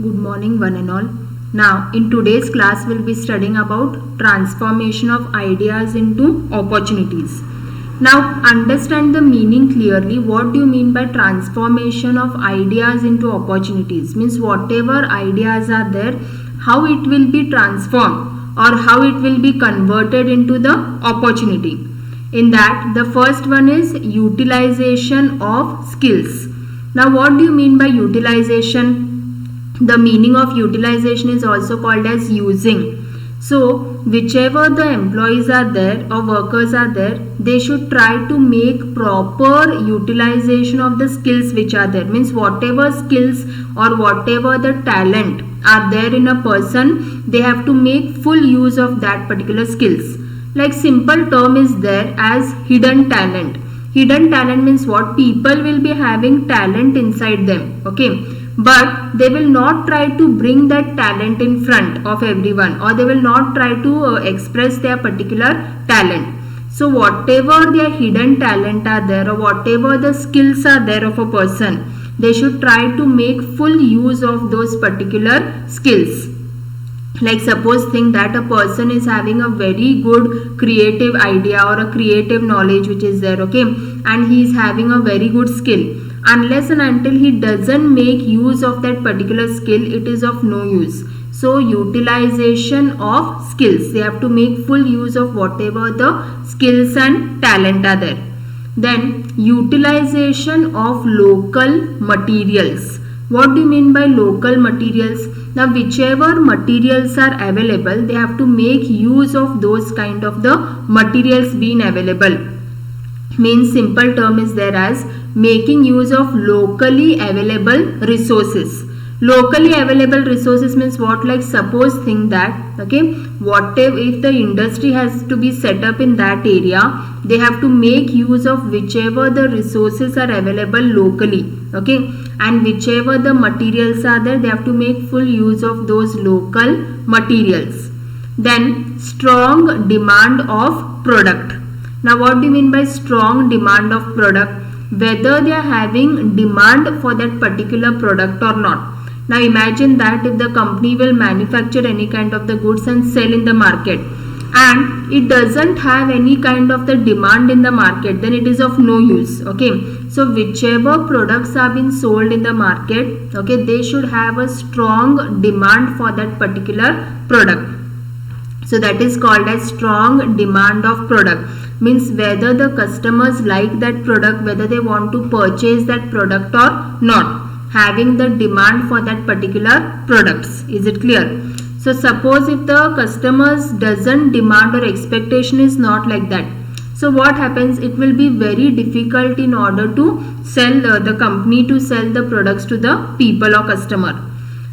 Good morning one and all. Now in today's class we'll be studying about transformation of ideas into opportunities. Now understand the meaning clearly. What do you mean by transformation of ideas into opportunities? Means whatever ideas are there, how it will be transformed or how it will be converted into the opportunity. In that, the first one is utilization of skills. Now what do you mean by utilization? The meaning of utilization is also called as using. So whichever the employees are there or workers are there, they should try to make proper utilization of the skills which are there. Means whatever skills or whatever the talent are there in a person, they have to make full use of that particular skills. Like simple term is there as hidden talent. Hidden talent means what? People will be having talent inside them, okay, but they will not try to bring that talent in front of everyone, or they will not try to express their particular talent. So whatever their hidden talent are there or whatever the skills are there of a person, they should try to make full use of those particular skills. Like suppose think that a person is having a very good creative idea or a creative knowledge which is there, okay, and he is having a very good skill. Unless and until he doesn't make use of that particular skill, it is of no use. So utilization of skills, they have to make full use of whatever the skills and talent are there. Then utilization of local materials. What do you mean by local materials? Now whichever materials are available, they have to make use of those kind of the materials being available. Means simple term is there as making use of locally available resources. Locally available resources means what? Like suppose think that, okay, whatever if the industry has to be set up in that area, they have to make use of whichever the resources are available locally, okay, and whichever the materials are there, they have to make full use of those local materials. Then strong demand of product. Now what do you mean by strong demand of product? Whether they are having demand for that particular product or not. Now imagine that if the company will manufacture any kind of the goods and sell in the market, and it doesn't have any kind of the demand in the market, then it is of no use, okay. So whichever products are being sold in the market, okay, they should have a strong demand for that particular product. So that is called as strong demand of product. Means whether the customers like that product, whether they want to purchase that product or not, having the demand for that particular products. Is it clear? So suppose if the customers doesn't demand or expectation is not like that, so what happens? It will be very difficult in order to sell the company to sell the products to the people or customer.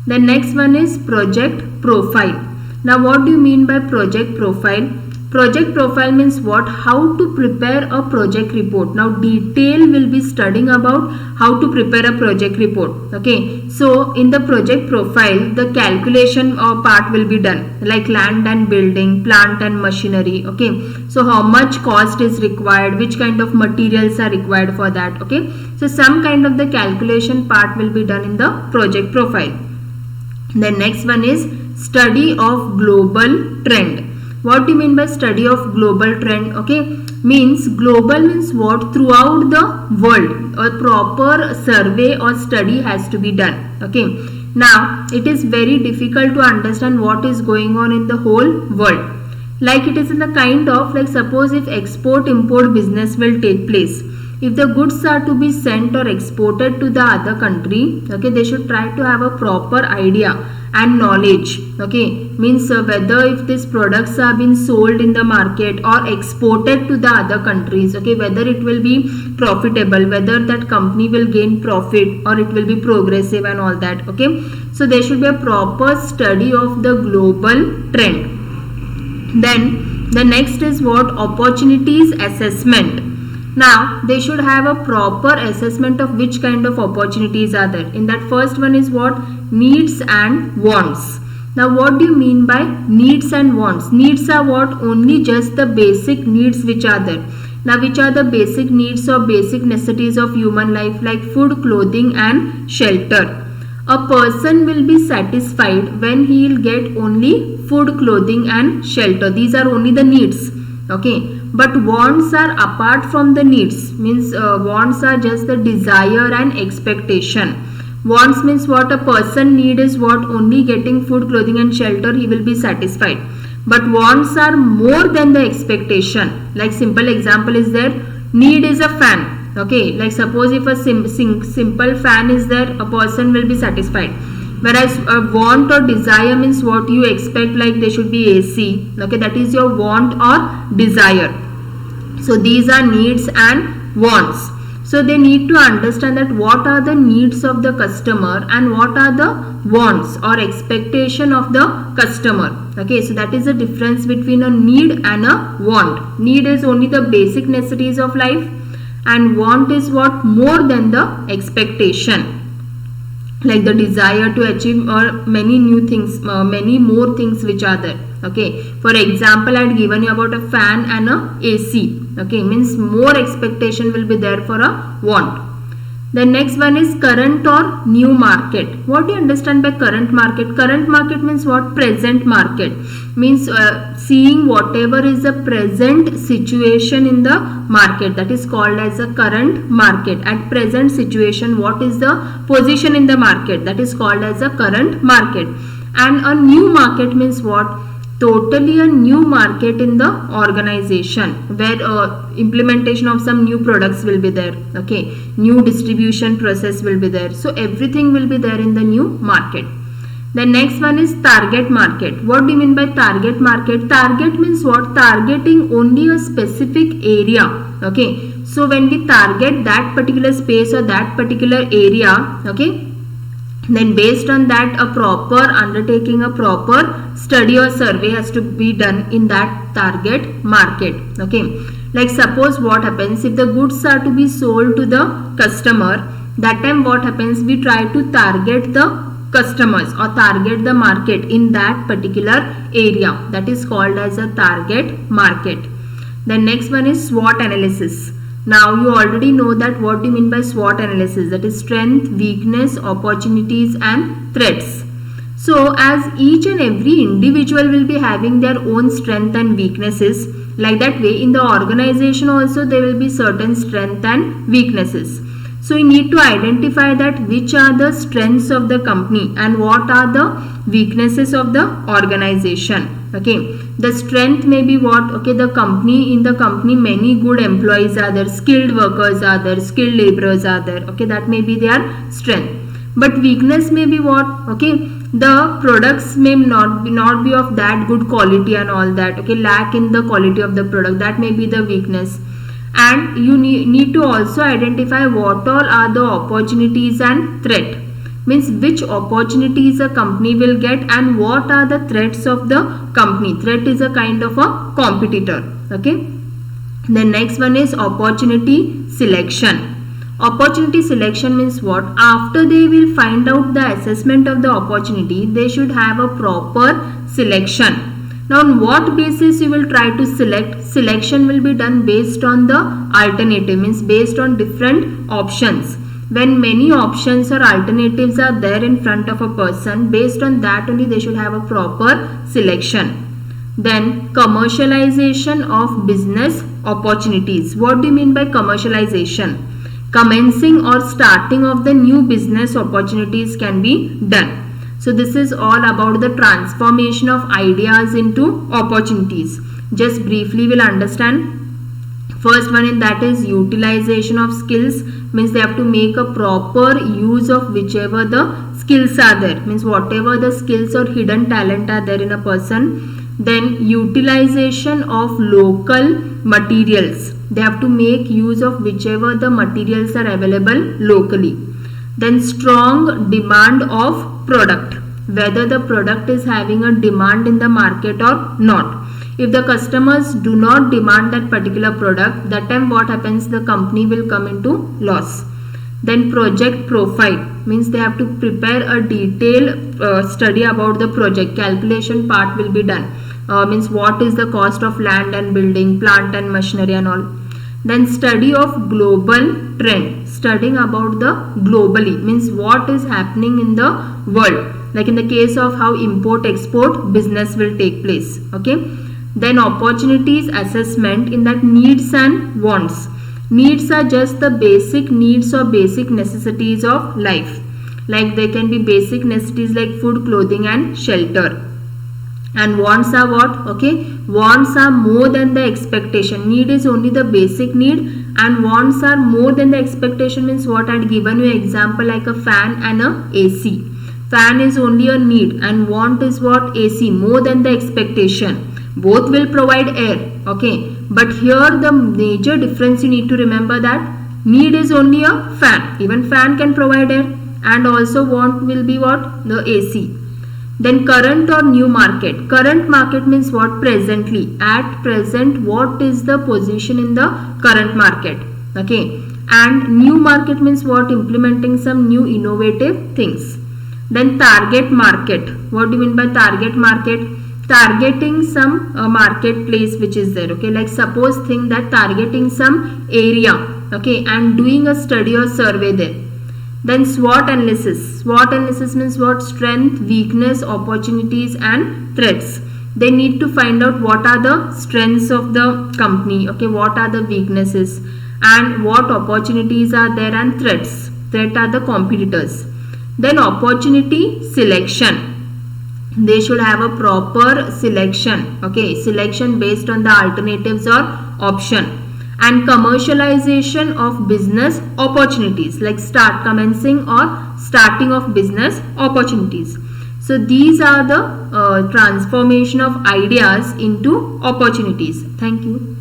The next one is project profile. Now what do you mean by project profile? Project profile means what? How to prepare a project report. Now detail will be studying about how to prepare a project report, okay. So in the project profile, the calculation part will be done, like land and building, plant and machinery, okay. So how much cost is required, which kind of materials are required for that, okay. So some kind of the calculation part will be done in the project profile. The next one is study of global trend. What do you mean by study of global trend? Okay, means global means what? Throughout the world, a proper survey or study has to be done, okay. Now it is very difficult to understand what is going on in the whole world. Like it is in the kind of, like suppose if export import business will take place, if the goods are to be sent or exported to the other country, okay, they should try to have a proper idea and knowledge, okay. Means whether if these products are being sold in the market or exported to the other countries, okay, whether it will be profitable, whether that company will gain profit or it will be progressive and all that, okay. So there should be a proper study of the global trend. Then the next is what? Opportunities assessment. Now they should have a proper assessment of which kind of opportunities are there. In that first one is what? Needs and wants. Now what do you mean by needs and wants? Needs are what? Only just the basic needs which are there. Now which are the basic needs or basic necessities of human life, like food, clothing and shelter. A person will be satisfied when he will get only food, clothing and shelter. These are only the needs. Okay, but wants are apart from the needs, means wants are just the desire and expectation. Wants means what a person need is what, only getting food, clothing and shelter he will be satisfied. But wants are more than the expectation. Like simple example is there, need is a fan. Okay, like suppose if a simple fan is there, a person will be satisfied. Whereas a want or desire means what you expect, like there should be AC. Okay, that is your want or desire. So these are needs and wants. So they need to understand that what are the needs of the customer and what are the wants or expectation of the customer. Okay, so that is the difference between a need and a want. Need is only the basic necessities of life and want is what, more than the expectation, like the desire to achieve or many new things, many more things which are there. Okay, for example, I had given you about a fan and a AC. Okay, means more expectation will be there for a want. The next one is current or new market. What do you understand by current market? Current market means what? Present market. Means seeing whatever is the present situation in the market, that is called as a current market. At present situation, what is the position in the market, that is called as a current market. And a new market means what? Totally a new market in the organization, where implementation of some new products will be there. Okay, new distribution process will be there. So everything will be there in the new market. The next one is target market. What do you mean by target market? Target means what? Targeting only a specific area. Okay, so when we target that particular space or that particular area, okay, then based on that, a proper undertaking, a proper study or survey has to be done in that target market. Okay, like suppose what happens, if the goods are to be sold to the customer, that time what happens, we try to target the customers or target the market in that particular area, that is called as a target market. The next one is SWOT analysis. Now you already know that what do you mean by SWOT analysis, that is strength, weakness, opportunities and threats. So as each and every individual will be having their own strength and weaknesses, like that way in the organization also there will be certain strength and weaknesses. So you need to identify that which are the strengths of the company and what are the weaknesses of the organization. Okay, the strength may be what? Okay, the company, in the company many good employees are there, skilled workers are there, skilled laborers are there. Okay, that may be their strength. But weakness may be what? Okay, the products may not be of that good quality and all that. Okay, lack in the quality of the product, that may be the weakness. And you need to also identify what all are the opportunities and threat. Means which opportunities a company will get and what are the threats of the company. Threat is a kind of a competitor. Okay. The next one is opportunity selection. Opportunity selection means what? After they will find out the assessment of the opportunity, they should have a proper selection. Now on what basis you will try to select? Selection will be done based on the alternative, means based on different options. When many options or alternatives are there in front of a person, based on that only they should have a proper selection. Then commercialization of business opportunities. What do you mean by commercialization? Commencing or starting of the new business opportunities can be done. So this is all about the transformation of ideas into opportunities. Just briefly we'll understand. First one in that is utilization of skills, means they have to make a proper use of whichever the skills are there, means whatever the skills or hidden talent are there in a person. Then utilization of local materials, they have to make use of whichever the materials are available locally. Then strong demand of product, whether the product is having a demand in the market or not. If the customers do not demand that particular product, that time what happens, the company will come into loss. Then project profile, means they have to prepare a detailed study about the project. Calculation part will be done, means what is the cost of land and building, plant and machinery and all. Then study of global trend, studying about the globally means what is happening in the world, like in the case of how import export business will take place. Okay, then opportunities assessment in that needs and wants. Needs are just the basic needs or basic necessities of life, like they can be basic necessities like food, clothing and shelter. And wants are what? Okay, wants are more than the expectation. Need is only the basic need and wants are more than the expectation means what? I had given you example like a fan and a AC. Fan is only a need and want is what? AC, more than the expectation. Both will provide air. Okay, but here the major difference you need to remember that need is only a fan. Even fan can provide air, and also want will be what? The AC. Then current or new market. Current market means what? Presently. At present, what is the position in the current market? Okay. And new market means what? Implementing some new innovative things. Then target market. What do you mean by target market? Targeting some marketplace which is there. Okay. Like suppose think that targeting some area. Okay. And doing a study or survey there. Then SWOT analysis. SWOT analysis means what? Strength, weakness, opportunities and threats. They need to find out what are the strengths of the company. Okay, what are the weaknesses and what opportunities are there and threats. Threat are the competitors. Then opportunity selection. They should have a proper selection. Okay, selection based on the alternatives or option. And commercialization of business opportunities like commencing or starting of business opportunities. So these are the transformation of ideas into opportunities. Thank you.